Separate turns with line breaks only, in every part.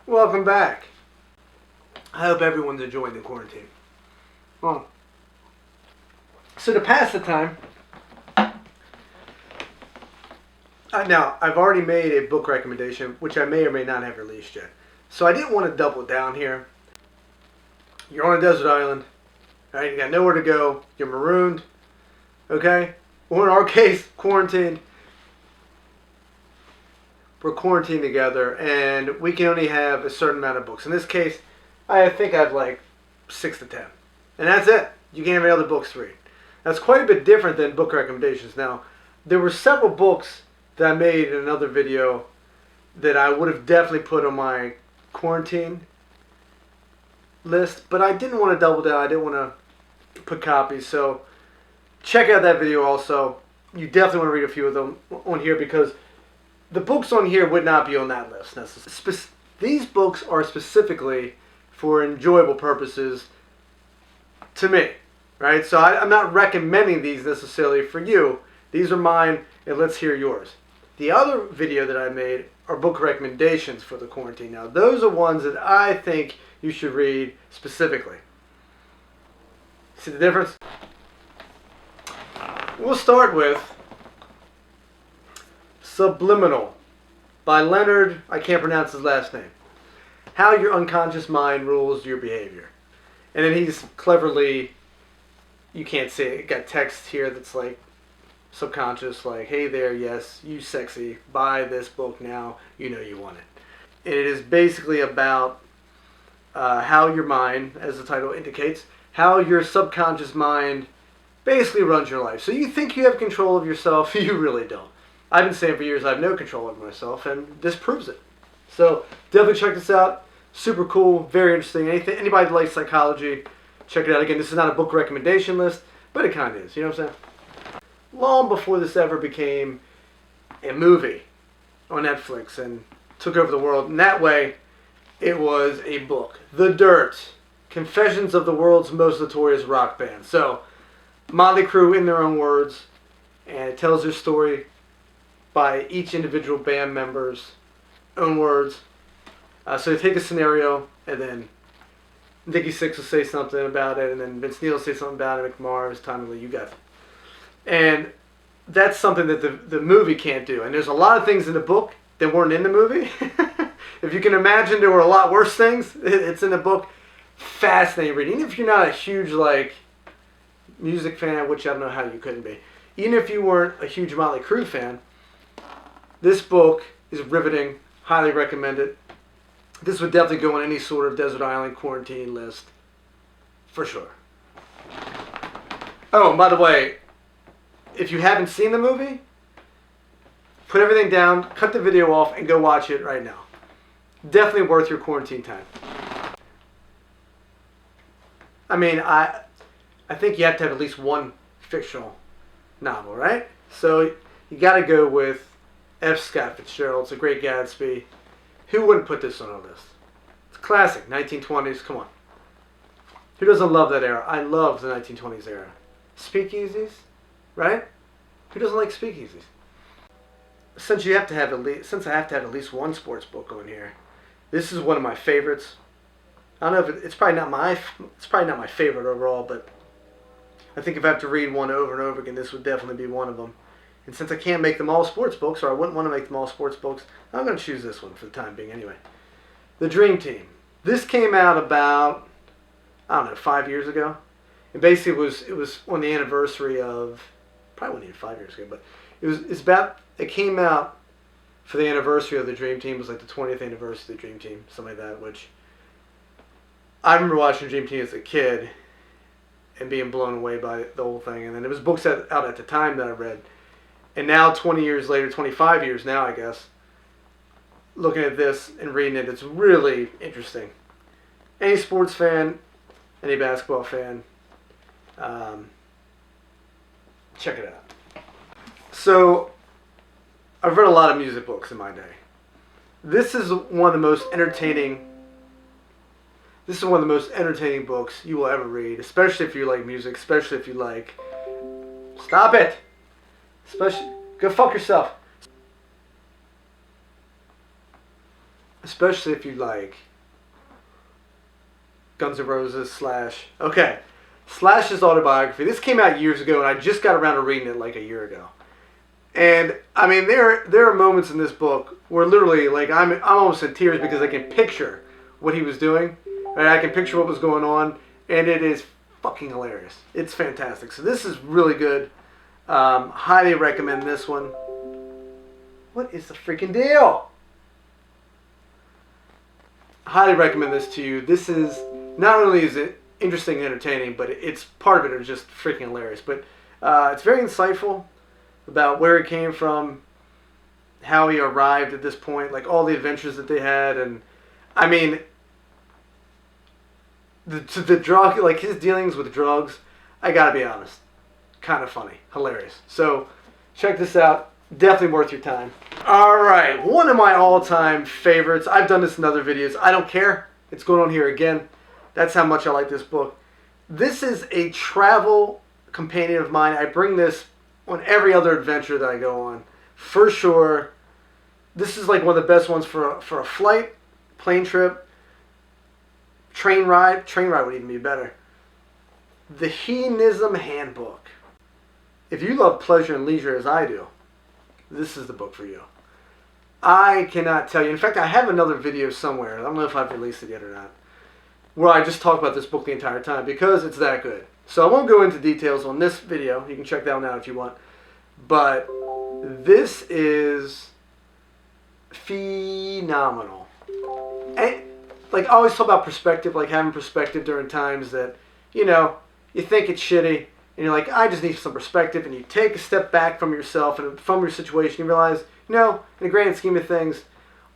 Welcome back. I hope everyone's enjoying the quarantine. Well, so to pass the time, now I've already made a book recommendation, which I may or may not have released yet. So I didn't want to double down here. You're on a desert island, right? You got nowhere to go. You're marooned, okay? Or in our case, quarantined. We're quarantined together, and we can only have a certain amount of books. In this case, I think I have like 6 to 10. And that's it. You can't have any other books to read. That's quite a bit different than book recommendations. Now, there were several books that I made in another video that I would have definitely put on my quarantine list, but I didn't want to double down. I didn't want to put copies. So check out that video also. You definitely want to read a few of them on here because the books on here would not be on that list necessarily. These books are specifically for enjoyable purposes to me, right? So I'm not recommending these necessarily for you. These are mine, and let's hear yours. The other video that I made are book recommendations for the quarantine. Now, those are ones that I think you should read specifically. See the difference? We'll start with Subliminal by Leonard, I can't pronounce his last name. How your unconscious mind rules your behavior. And then he's cleverly, you can't see it, got text here that's like subconscious, like, hey there, yes, you sexy, buy this book now, you know you want it. And it is basically about how your mind, as the title indicates, how your subconscious mind basically runs your life. So you think you have control of yourself, you really don't. I've been saying for years I have no control over myself, and this proves it. So definitely check this out. Super cool, very interesting. Anybody that likes psychology, check it out. Again, this is not a book recommendation list, but it kind of is. You know what I'm saying? Long before this ever became a movie on Netflix and took over the world, in that way, it was a book. The Dirt, Confessions of the World's Most Notorious Rock Band. So, Motley Crue in their own words, and it tells their story by each individual band member's own words. So they take a scenario, and then Nikki Sixx will say something about it, and then Vince Neil will say something about it, McMar's, Tommy Lee, you got it. And that's something that the movie can't do. And there's a lot of things in the book that weren't in the movie. If you can imagine, there were a lot worse things. It's in the book. Fascinating reading. Even if you're not a huge music fan, which I don't know how you couldn't be. Even if you weren't a huge Motley Crue fan, this book is riveting. Highly recommend it. This would definitely go on any sort of desert island quarantine list. For sure. Oh, and by the way, if you haven't seen the movie, put everything down, cut the video off, and go watch it right now. Definitely worth your quarantine time. I mean, I think you have to have at least one fictional novel, right? So you got to go with F. Scott Fitzgerald's The Great Gatsby. Who wouldn't put this on a list? It's classic, 1920s, come on. Who doesn't love that era? I love the 1920s era. Speakeasies, right? Who doesn't like speakeasies? Since I have to have at least one sports book on here, this is one of my favorites. I don't know if it's probably not my favorite overall, but I think if I have to read one over and over again, this would definitely be one of them. And since I can't make them all sports books, or I wouldn't want to make them all sports books, I'm going to choose this one for the time being anyway. The Dream Team. This came out about, 5 years ago. And basically it was on the anniversary of, probably wasn't even 5 years ago, but it came out for the anniversary of the Dream Team. It was like the 20th anniversary of the Dream Team, something like that, which I remember watching Dream Team as a kid and being blown away by the whole thing. And then there was books out at the time that I read. And now, 20 years later, 25 years now, I guess, looking at this and reading it, it's really interesting. Any sports fan, any basketball fan, check it out. So, I've read a lot of music books in my day. This is one of the most entertaining books you will ever read, especially if you like music, especially if you like... Stop it! Go fuck yourself. especially if you like Guns N' Roses, Slash. Okay, Slash's autobiography. This came out years ago, and I just got around to reading it like a year ago. And I mean, there are moments in this book where literally, like, I'm almost in tears because I can picture what he was doing, and I can picture what was going on, and it is fucking hilarious. It's fantastic. So this is really good. Highly recommend this one. What is the freaking deal? Highly recommend this to you. This is, not only is it interesting and entertaining, but it's part of it is just freaking hilarious. But it's very insightful about where he came from, how he arrived at this point, like all the adventures that they had, and I mean, the drug, like his dealings with drugs, I gotta be honest, kind of funny, hilarious. So check this out, definitely worth your time. All right, one of my all-time favorites. I've done this in other videos. I don't care. It's going on here again. That's how much I like this book. This is a travel companion of mine. I bring this on every other adventure that I go on, for sure. This is like one of the best ones for a flight, plane trip, train ride. Train ride would even be better. The Hedonism Handbook. If you love pleasure and leisure as I do, this is the book for you. I cannot tell you. In fact, I have another video somewhere. I don't know if I've released it yet or not, where I just talk about this book the entire time because it's that good. So I won't go into details on this video. You can check that one out if you want. But this is phenomenal. And like I always talk about perspective, like having perspective during times that, you know, you think it's shitty, and you're like, I just need some perspective, and you take a step back from yourself and from your situation, you realize, you know, in the grand scheme of things,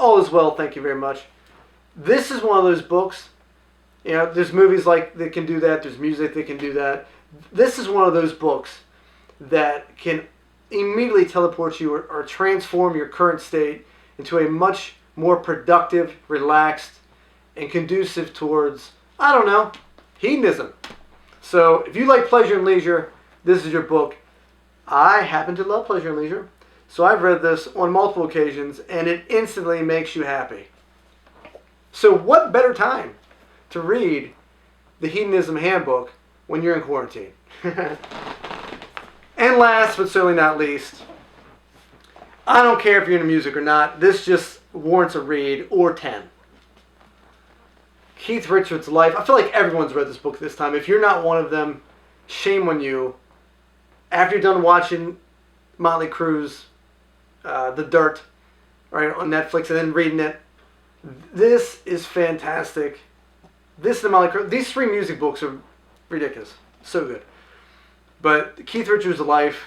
all is well, thank you very much. This is one of those books. You know, there's movies like that can do that. There's music that can do that. This is one of those books that can immediately teleport you or transform your current state into a much more productive, relaxed, and conducive towards, I don't know, hedonism. So if you like pleasure and leisure, this is your book. I happen to love pleasure and leisure, so I've read this on multiple occasions, and it instantly makes you happy. So what better time to read the Hedonism Handbook when you're in quarantine? And last but certainly not least, I don't care if you're into music or not, this just warrants a read or 10. Keith Richards' Life. I feel like everyone's read this book this time. If you're not one of them, shame on you. After you're done watching Motley Crue's The Dirt, right, on Netflix, and then reading it, this is fantastic. This and Motley Crue, these three music books are ridiculous. So good. But Keith Richards' Life,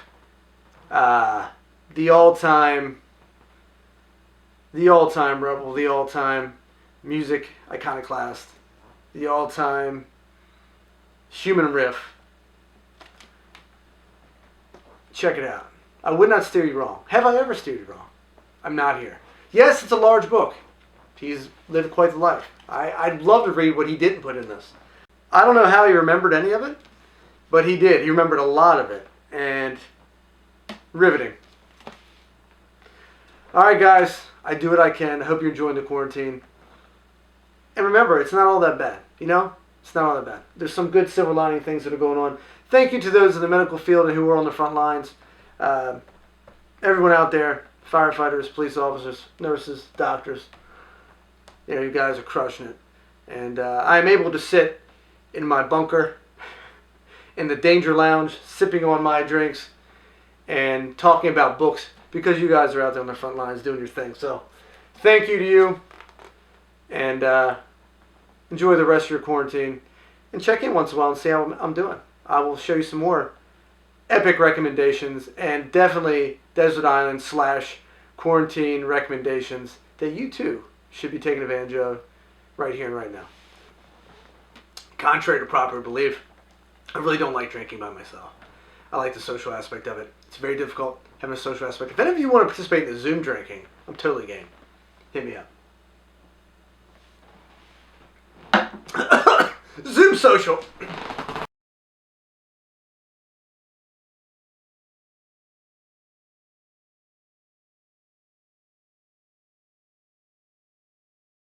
the all-time rebel, the all-time music iconoclast, the all-time human riff. Check it out. I would not steer you wrong. Have I ever steered you wrong? I'm not here. Yes, it's a large book. He's lived quite the life. I'd love to read what he didn't put in this. I don't know how he remembered any of it, but he did. He remembered a lot of it. And riveting. Alright guys, I do what I can. I hope you're enjoying the quarantine. And remember, it's not all that bad. You know? It's not all that bad. There's some good silver lining things that are going on. Thank you to those in the medical field and who are on the front lines. Everyone out there, firefighters, police officers, nurses, doctors. You know, you guys are crushing it. And I'm able to sit in my bunker in the danger lounge, sipping on my drinks and talking about books because you guys are out there on the front lines doing your thing. So thank you to you, and enjoy the rest of your quarantine, and check in once in a while and see how I'm doing. I will show you some more epic recommendations and definitely desert island / quarantine recommendations that you too should be taking advantage of right here and right now. Contrary to popular belief, I really don't like drinking by myself. I like the social aspect of it. It's very difficult having a social aspect. If any of you want to participate in the Zoom drinking, I'm totally game. Hit me up. Zoom social.